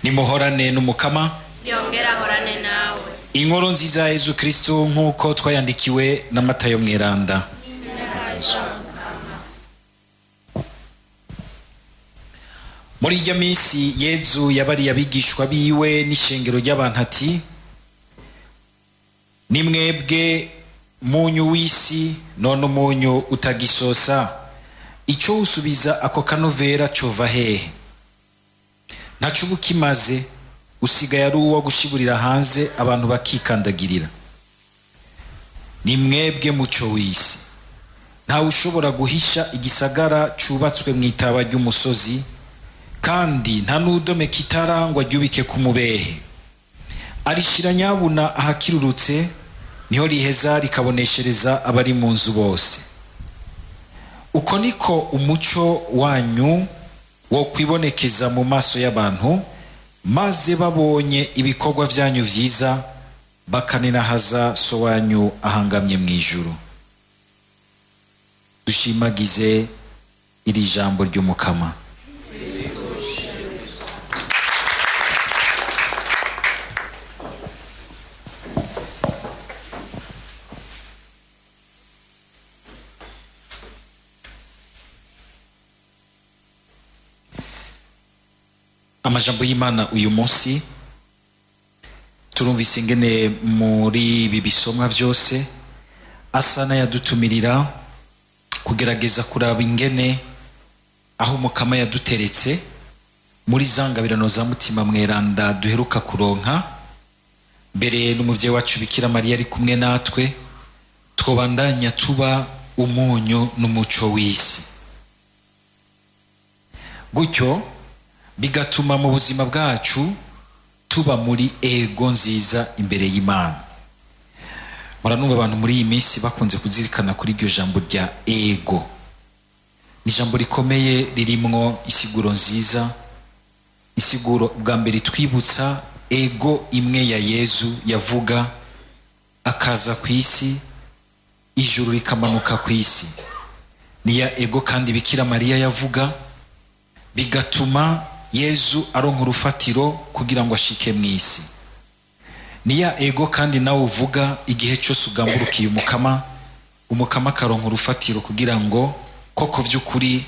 nimuhorane n'umukama yongera ahorane nawe. inkuru nziza ya Yesu Kristo nk'uko twayandikiwe na Matayo mweranda. Muri iryo minsi Yesu yabariye abigishwa biwe n'ishengero ry'abantu ati: ni mwebwe munyu w'isi, none umunyu utagisosa, icyo usubiza ako kanovera cova hehe? Ntaco uba ukimaze, usigaye ari uwo gushiburira hanze abantu bakikandagirira. Ni mwebwe muco w'isi. Ntawe ushobora guhisha igisagara cubatswe mu itaba ry'umusozi, kandi nta n'udomeka itara ngo aryubike ku mubehe. Arishira nyabuna ahakirurutse, niho riheza rikaboneshereza abari mu nzu bose. Uko niko umuco wanyu wo kwibonekeza mu maso y'abantu, maze babonye ibikorwa vyanyu vyiza bakaninahaza so wanyu ahangamye mu ijuru. Dushimagize iri jambo ry'umukama. Amajambo y'Imana uyu munsi turumvise ingene muri ibi bisomwa byose asa n'ayadutumirira kugerageza kuraba ingene aho umukama yaduteretse muri zangabirano za mutima mweranda duheruka kuronka, mbere n'umuvyeyi wacu Bikira Mariya ari kumwe natwe, twobandanya tuba umunyu n'umuco w'isi, gutyo bigatuma mu buzima bwacu tuba muri ego nziza imbere y'Imana. Muranumva abantu muri iyi minsi bakunze kuzirikana kuri iryo jambo rya ego. Ni jambo rikomeye ririmwo isiguro nziza, isiguro bwa mbere twibutsa ego imwe ya Yesu yavuga akaza ku isi, ijuru rikamanuka ku isi. Ni ya ego kandi Bikira Mariya yavuga, bigatuma Yesu aronka urufatiro kugira ngo ashike mu isi. Ni ya ego kandi nawe uvuga igihe cyose ugamburukiye umukama akaronka urufatiro kugira ngo koko vy'ukuri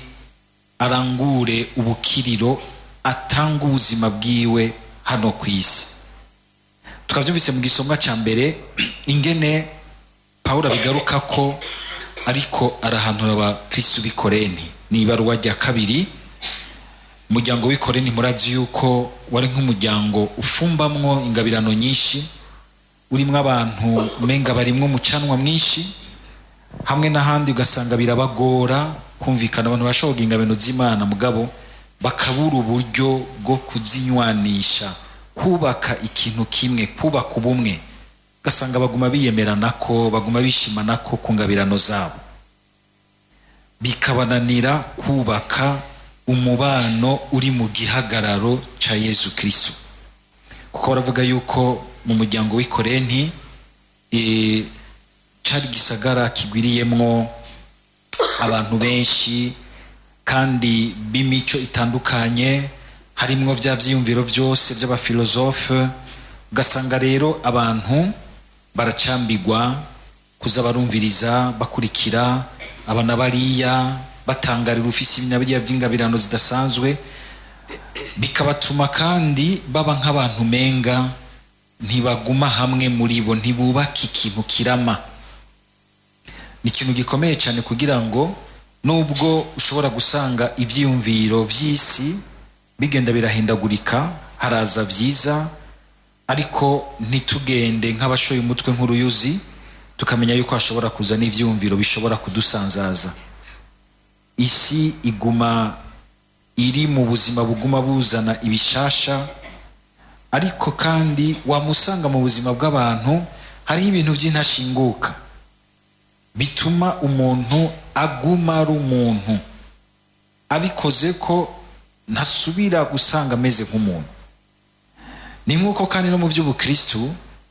arangure ubukiriro, atanga ubuzima bwiwe hano ku isi. Tukavyumvise mu gisomwa ca mbere ingene Pawulo abigaruka ko ariko arahanura abakristo b'i Korenti. Ni ibaruwa rya kabiri. Umuryango w'i Korenti murazi yuko wari nk'umuryango ufumbamwo ingabirano nyinshi, urimwo abantu umenga barimwo umucanwa mwinshi, hamwe n'ahandi ugasanga birabagora kumvikana abantu bashobora ingabirano z'Imana mugabo bakabura uburyo bwo kuzinywanisha, kubaka ikintu kimwe, kubaka ubumwe. Ugasanga baguma biyemeranako, baguma bishimanako ku ngabirano zabo, bikabananira kubaka umubano uri mu gihagararo ca Yesu Kristo. Kuko baravuga yuko mu muryango w'i Korenti cari gisagara kigwiriyemwo abantu benshi kandi b'imico itandukanye, harimwo vya vyiyumviro vyose vy'abafilozofe. Ugasanga rero abantu baracambigwa kuza barumviriza bakurikira abana bariya, batangarira ufise ibinyabiriya vy'ingabirano zidasanzwe, bikabatuma kandi baba nk'abantu menga ntibaguma hamwe muri bo, ntibubaka ikintu kirama. Ni ikintu gikomeye cyane kugira ngo nubwo ushobora gusanga ivyiyumviro vy'isi bigenda birahindagurika, haraza vyiza, ariko ntitugende nk'abashoye umutwe nk'uruyuzi, tukamenya yuko hashobora kuza n'ivyiyumviro bishobora kudusanzaza. Isi iguma iri mu buzima buguma buzana ibishasha, ariko kandi wamusanga mu buzima bw'abantu hariho ibintu vy'intashinguka bituma umuntu aguma ari umuntu, abikoze ko ntasubira gusanga ameze nk'umuntu. Ni nk'uko kandi no mu vy'ubukristu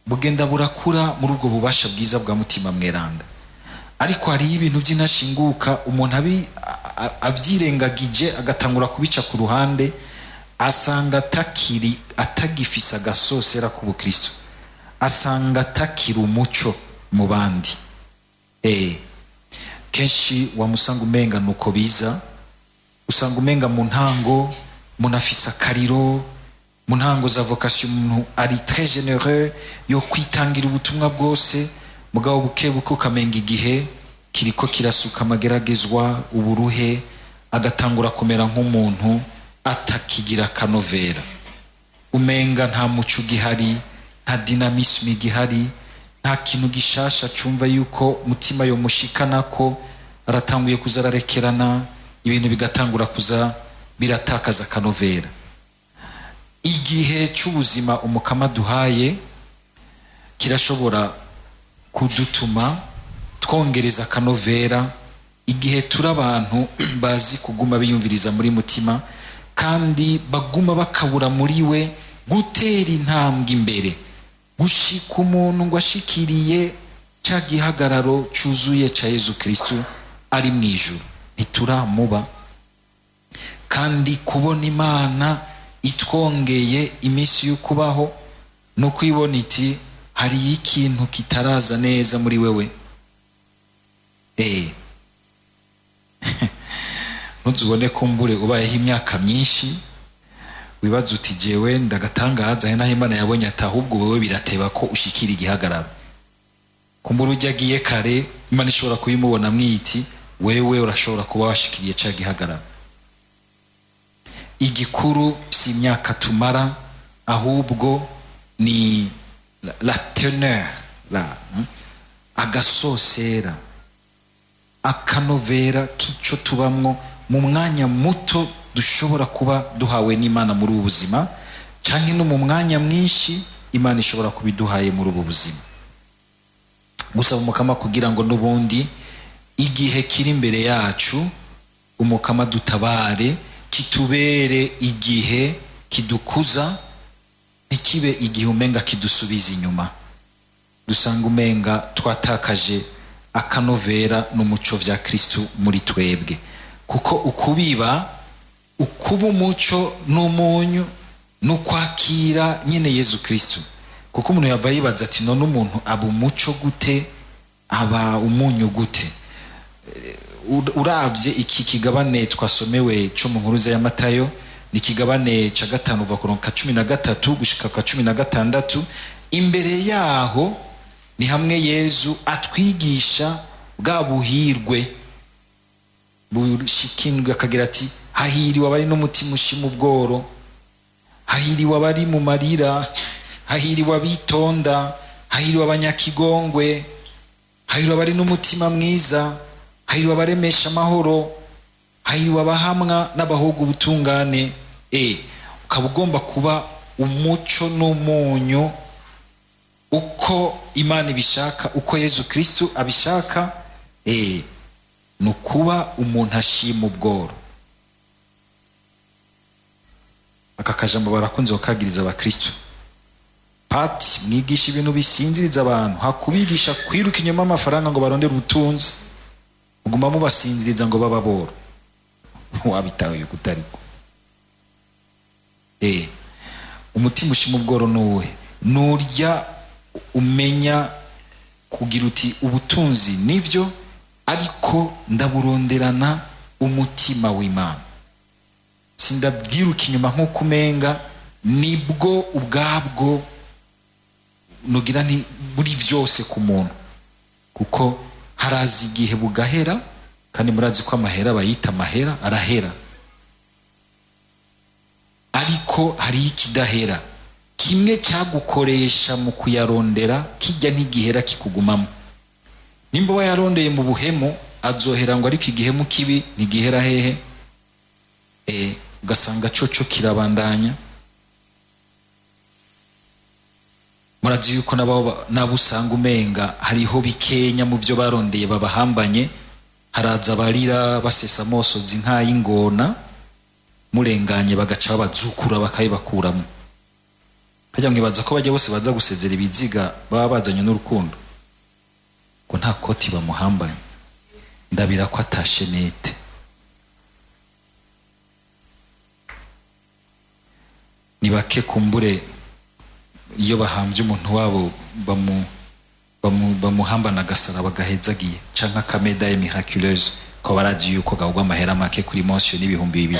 bugenda burakura muri ubwo bubasha bwiza bwa mutima mweranda, ariko hariho ibintu vy'intashinguka umuntu avyirengagije agatangura kubica ku ruhande, asanga atagifisa agasosera k'ubukristo, asanga atakiri umuco mu bandi. Kenshi wamusanga umenga nuko biza, usanga umenga mu ntango umuntu afise akariro, mu ntango za vocation umuntu ari très généreux yo kwitangira ubutumwa bwose, mugabo bukebuke ukamenga igihe kiriko kirasuka amageragezwa, uburuhe, agatangura kumera nk'umuntu atakigira kanovera, umenga nta muco gihari, nta dynamisme gihari, nta kintu gishasha cumva yuko mutima yo mushikana ko aratanguye kuzararekerana, ibintu bigatangura kuza biratakaza kanovera. Igihe cy'ubuzima umukama duhaye kirashobora kudutuma twongereza kanovera, igihe turi abantu bazi kuguma biyumviriza muri mutima kandi baguma bakabura muri we gutera intambwe imbere, gushika umuntu ngo ashikiriye cya gihagararo cyuzuye cya Yezu Kristo ari mu ijuru, ntituramuba. Kandi kubona Imana itwongeye iminsi yo kubaho no kwibona iti hari ikintu kitaraza neza muri wewe. Ntuzubone kumbure ubayeho imyaka myinshi wibaza uti jewe ndagatangaza naho Imana yabonye ati ahubwo wewe birateba ko ushikira igihagararo. Kumbura ujyagiye kare Imana ishobora kuyimubona mwiti wewe urashobora kuba washikiriye cya gihagararo. Igikuru si imyaka tumara, ahubwo ni la teneur, agasosera, akanovera k'icyo tubamwo mu mwanya muto dushobora kuba duhawe n'Imana muri ubu buzima, cyangwa no mu mwanya mwinshi Imana ishobora kubiduhaye muri ubu buzima. Gusaba umukama kugira ngo n'ubundi igihe kiri imbere yacu umukama dutabare, kitubere igihe kidukuza, ntikibe igihe umenga kidusubiza inyuma, dusanga umenga twatakaje akanovera n'umuco vya Kristo muri twebwe. Kuko ukuba umuco n'umunyu n'ukwakira nyine Yezu Kristo. Kuko umuntu yava yibaza ati none umuntu aba umuco gute, aba umunyu gute? Uravye iki kigabane twasomewe cyo mu nkuru ya Matayo, ni kigabane ca 5 uva ku 13 gushika ku 16. Imbere yaho ni hamwe Yezu atwigisha bwa buhirwe bushikindwe, akagira ati hahiriwe abari n'umutima ushima ubworo, hahiriwe abari mu marira, hahiriwe abitonda, hahiriwe abanyakigongwe, hahiriwe abari n'umutima mwiza, hahiriwe abaremesha amahoro, hahiriwe abahamwa n'abahoga ubutungane. Ukaba ugomba kuba umuco n'umunyu uko Imana ibishaka, uko Yezu Kristo abishaka. Nukuba umuntu ashima ubworo. Aka kajambo barakunze bakagiriza abakristo, pati mwigisha ibintu bisinziriza abantu, hakubigisha kwiruka inyuma amafaranga ngo barondere ubutunzi, uguma mubasinziriza ngo bababoro. Wabitawe kutariko. Umutima ushima ubworo nuwe, nurya umenya kugira uti ubutunzi nivyo, ariko ndaburonderana umutima w'Imana. Sindabwiruka inyuma nk'uko umenga nibwo ubwabwo nugira ni buri vyose ku muntu, kuko harazi igihe bugahera, kandi murazi ko amahera bayita amahera arahera. Ariko hari ikidahera, kimwe cyagukoresha mu kuyarondera kijya ntigihera kikugumamo. Nimba wayarondeye mu buhemu azohera, ngo ariko igihemu kibi ntigihera hehe, ugasanga coco kirabandanya. Murazi yuko nabo usanga umenga hariho bikenya mu byo barondeye babahambanye, haraza abarira basesa amosozi nk'ay'ingona, murenganye bagaca babazukura bakayibakuramo. Kajya mwibaza ko bajya bose baza gusezera ibiziga baba bazanye n'urukundo, ko nta koti bamuhambanye, ndabira ko atashenete. ni bake kumbure iyo bahambye umuntu wabo bamuhambana agasaraba gahezagiye canke akamedaye miraculeuse ko barazi yuko gahugwa amahera make kuri mention n'ibihumbi 2.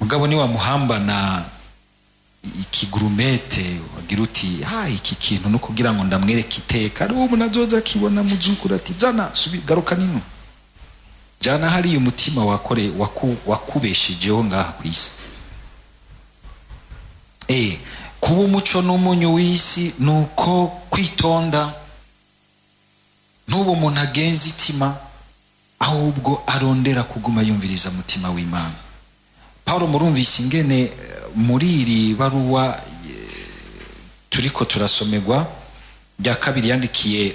mugabo ni wamuhambana ikigurumete wagira uti iki kintu no kugira ngo ndamwereke iteka ari uwo munazoza kibona muzukura ati zana subi garuka nino jana hari umutima wakore wakubeshejeho ngaha kwisi. Kuba umuco n'umunyu w'isi nuko kwitonda n'ubu umuntu agenza itima ahubwo arondera kuguma yumviriza mutima w'Imana. Paulo murumvise ingene muri iri baruwa turiko turasomerwa rya kabiri yandikiye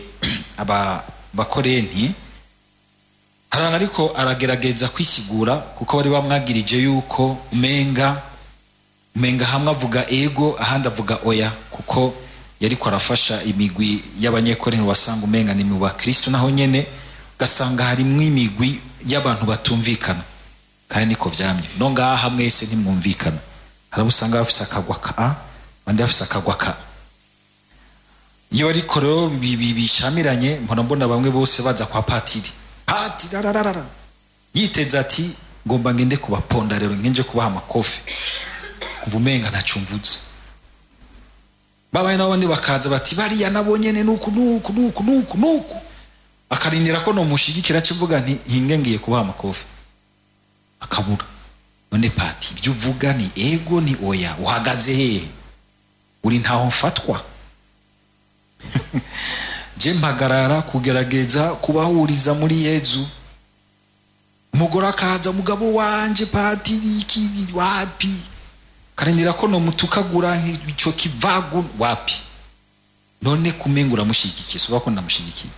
abakorenti harana ariko aragerageza kwisigura kuko bari bamwagirije yuko umenga hamwe avuga ego ahandi avuga oya kuko yariko arafasha imigwi y'abanyekorenti wasanga umenga ni mu bakristo naho nyene gasanga harimwo imigwi y'abantu batumvikana kandi niko vyamye no ngaha mwese ntimwumvikana harabusanga bafise akagwa ka bandi bafise akagwa ka iyo ariko rero bishamiranye mbona bamwe bose baza kwa patiri rararara yiteza ati ngomba ngende kubaponda rero ngenje kubaha amakofi kuvumenga ntacumvuze babaye nabandi bakaza bati bariya nabonye ne nuku akarindira ko no mushigikira kivuga nti hinge ngiye kubaha amakofi akabura none pati ibyo uvuga ni ego ni oya uhagaze he uri ntaho mfatwa je mpagarara kugerageza kubahuriza muri Yezu. Umugore akaza mugabo wanje pati iki wapi karindira ko no mutukagura nk'icyo kivagu wapi none kumengura mushigikiye so bako ndamushigikiye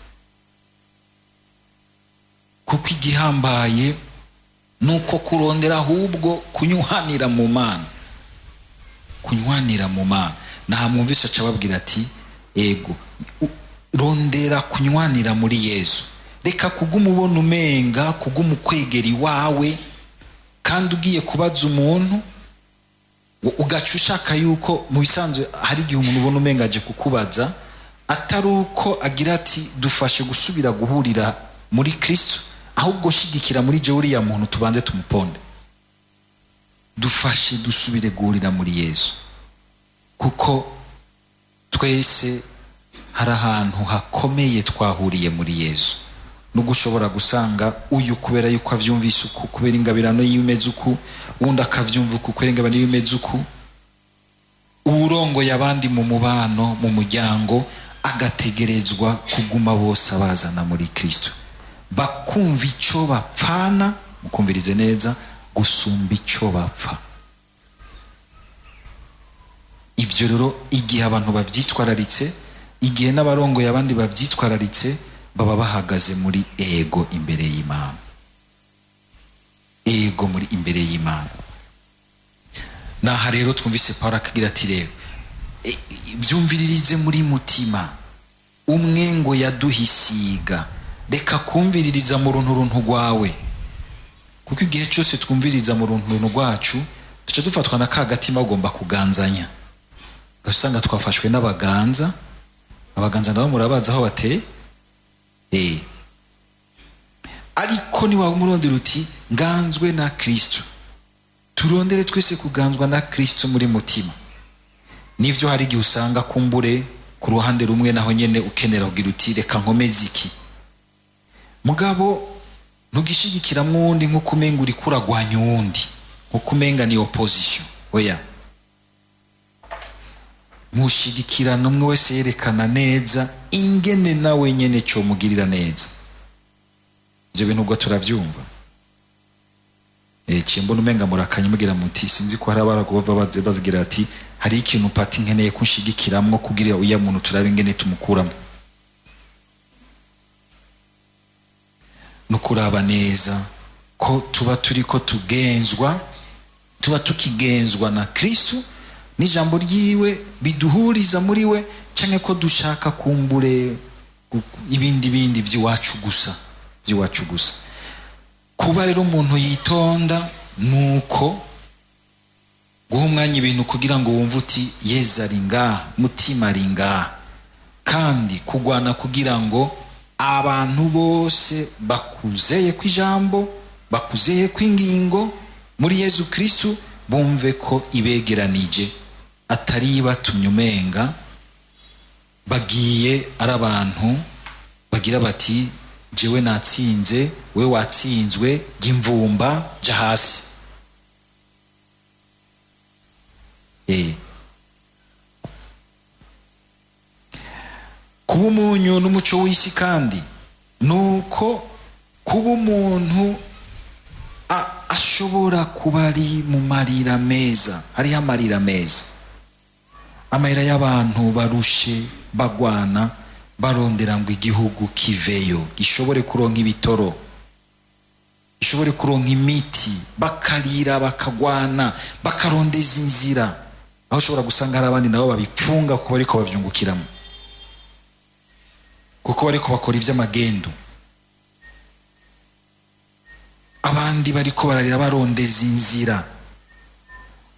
kuko igihambaye nuko kurondera ahubwo kunywanira mu Mana na mwumvise acababwira ati ego rondera kunywanira muri Yesu reka kugumubona umenga kugumukwegeri wawe kandi ugiye kubaza umuntu ugaca ushaka yuko mu bisanzwe hari igihe umuntu ubona umenga aje kukubaza atari uko agira ati dufashe gusubira guhurira muri Kristo ahubwo shigikira muri je uriya muntu tubanze tumuponde dufashe dusubire guhurira muri Yesu kuko twese hari ahantu hakomeye twahuriye muri Yesu no gushobora gusanga uyu kubera yuko avyumvise uku kubera ingabirano y'imeze uku undi akavyumva uku kubera ingabirano y'imeze uku urongo yabandi mu mubano mu muryango agategerezwa kuguma bose abazana muri Kristo bakumva ico bapfana mukumvirize neza gusumba ico bapfa. Ivyo rero igihe abantu bavyitwararitse igihe n'abarongo yabandi bavyitwararitse baba bahagaze muri ego imbere y'Imana. Ego muri imbere y'Imana. Naha rero twumvise Paulo akagira ati rero vyumviririze muri mutima umwe ngo yaduhisiga reka kumviririza mu runtu rwawe kuko igihe cyose twumviriza mu runtu rwacu duca dufatwa na kagatima ugomba kuganzanya gasanga twafashwe n'abaganza nabo murabaza aho bateye ariko ni wawe murondera uti nganzwe na Kristo turondere twese kuganzwa na Kristo muri mutima nivyo hari igihe usanga kumbure ku ruhande rumwe naho nyene ukenera kugira uti reka nkomeze iki mugabo ntugishigikira mwundi nko kumenga uri kuragwanya uwundi nko kumenga ni opposition oya mushigikira numwe wese yerekana neza ingene nawe nyene cyo mugirira neza ivyo bintu ubwo turavyumva cyembona umenga murakanye mugira muti sinzi ko hari abarago bazigira ati hari ikintu pati nkeneye kunshigikiramwo kugira uya muntu turabe ingene tumukuramo no kuraba neza ko tuba turiko tuba tukigenzwa na Kristo n'ijambo ryiwe biduhuriza muri we canke ko dushaka kumbure ibindi vy'iwacu gusa kuba rero umuntu yitonda nuko guha umwanya ibintu kugira ngo wumve uti Yesu ari ngaha, mutima ari ngaha, kandi kugwana kugira ngo abantu bose bakuzeye ku ijambo, bakuzeye ku ingingo muri Yesu Kristo, bumve ko ibegeranije atari batumye umenga bagiye ari abantu bagira bati jewe natsinze, we watsinzwe, jimvumba ja hasi. Kuba umunyu n'umuco w'isi kandi nuko kuba umuntu ashobora kuba ari mu marira meza. Hariho amarira meza, amarira y'abantu barushe bagwana barondera ngo igihugu kiveyo, gishobore kuronka ibitoro, gishobore kuronka imiti, bakarira bakagwana bakarondeza inzira, aho ushobora gusanga hari abandi nabo babipfunga kuko bariko bavyungukiramo, kuko bariko bakora ivy'amagendo. Abandi bariko bararira barondeza inzira.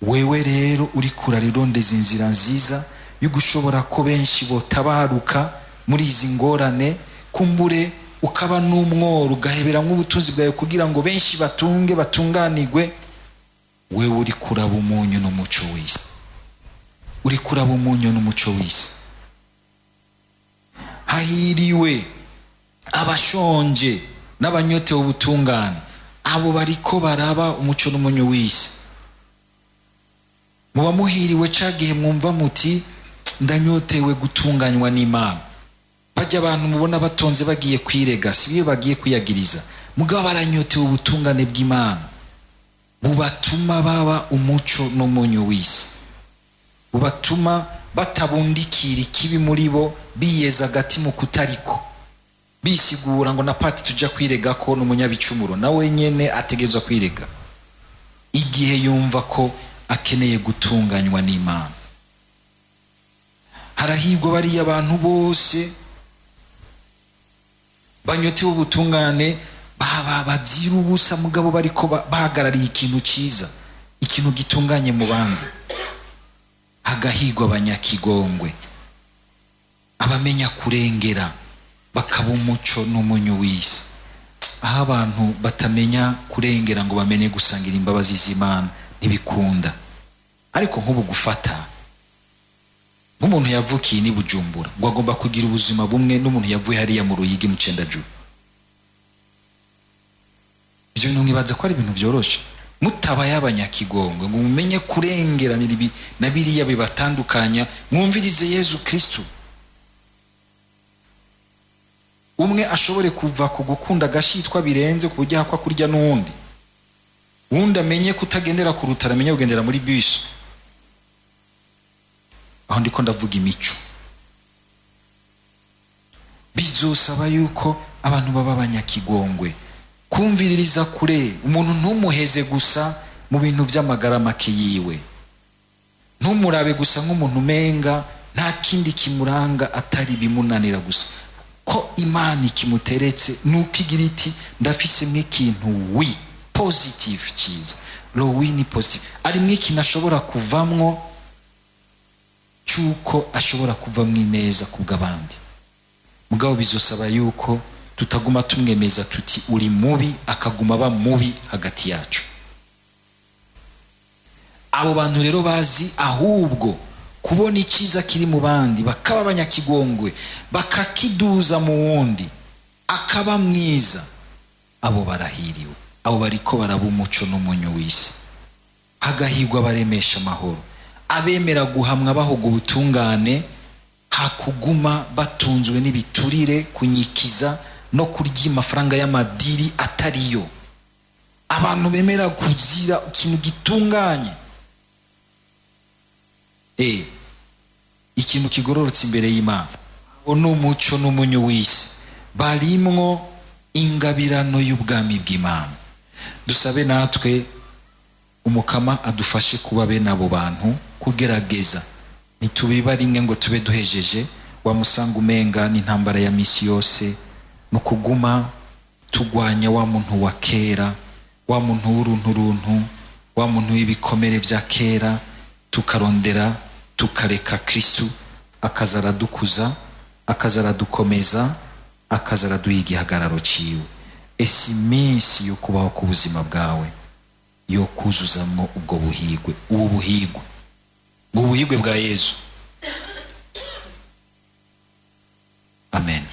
Wewe rero uri kurarondeza inzira nziza yo gushobora ko benshi botabaruka muri izi ngorane, kumbure ukaba n'umworo ugaheberamwo ubutunzi bwawe kugira ngo benshi batunge batunganirwe. Wewe uri kuraba umunyu n'umuco w'isi, uri kuraba umunyu n'umuco w'isi. Hahiriwe abashonje n'abanyotewe ubutungane, abo bariko baraba umuco n'umunyu w'isi. Muba muhiriwe cagihe mwumva muti ndanyotewe gutunganywa n'Imana. Bajya abantu mubona batonze bagiye kwirega, sibiyo bagiye kwiyagiriza, mugabo baranyotewe ubutungane bw'Imana, bubatuma baba umuco n'umunyu w'isi, bubatuma batabundikira ikibi muri bo, biyeza agati mu kutariko, bisigura ngo na pati tuja kwirega ko n'umunyabicumuro nawe nyene ategerezwa kwirega igihe yumva ko akeneye gutunganywa n'Imana. Harahirwa bariya abantu bose banyotewe ubutungane, bazira ubusa mugabo bariko bahagarariye ikintu ciza, ikintu gitunganye mu bandi. Hagahirwa abanyakigongwe, abamenya kurengera, bakaba umuco n'umunyu w'isi. Aho abantu batamenya kurengera ngo bamenye gusangira imbabazi z'Imana ntibikunda. Ariko nk'ubu gufata nk'umuntu yavukiye ni Bujumbura ngo agomba kugira ubuzima bumwe n'umuntu yavuye hariya mu Ruyigi mu Cendajuru, ivyo bintu nkibaza ko ari ibintu vyoroshe. Mutabaye abanyakigongwe ngo mumenye kurengeranira ibi na biriya bibatandukanya, mwumvirize Yesu Kristo. Umwe ashobore kuva ku gukunda agashitwa birenze ku buryo hakwa kurya n'uwundi, uwundi amenye kutagendera ku rutara, amenye kugendera muri bus. Aho ndiko ndavuga imico. Bizosaba yuko abantu baba abanyakigongwe, kumviririza kure, umuntu ntumuheze gusa mu bintu vy'amagara make yiwe, ntumurabe gusa nk'umuntu umenga nta kindi kimuranga atari bimunanira gusa, ko Imana ikimuteretse nuko igira iti ndafise nk'ikintu wi positive cyiza. Lo wi ni positive, ari mw'ikintu ashobora kuvamwo cyuko ashobora kuvamwo ineza kubw'abandi. Mugabo bizosaba yuko tutaguma tumwemeza tuti uri mubi akaguma aba mubi hagati yacu. Abo bantu rero bazi ahubwo kubona icyiza kiri mu bandi, bakaba abanyakigongwe, bakakiduza mu wundi akaba mwiza, abo barahiriwe. Abo bariko baraba umuco n'umunyu w'isi. Hagahirwa baremesha amahoro, abemera guhamwa bahoga ubutungane, hakuguma batunzwe n'ibiturire, kunyikiza no kurya amafaranga y'amadiri atariyo. Abantu bemera kuzira ikintu gitunganye, ikintu kigororotse imbere y'Imana. Ono umuco n'umunyu w'isi barimwo ingabirano y'ubwami bw'Imana. Dusabe natwe umukama adufashe kuba bene abo bantu, kugerageza ntitubiba rimwe ngo tube duhejeje. Wamusanga umenga n'intambara ya misi yose no kuguma tugwanya wa muntu wa kera, wa muntu w'urunturuntu, wa muntu w'ibikomere vya kera, tukarondera tukareka Kristu akaza aradukuza, akaza aradukomeza, akaza araduha igihagararo ciwe. Ese iminsi yo kubaho ku buzima bwawe yo kuzuzamwo ubwo buhigwe, ubu buhigwe bwa Yesu. Amen.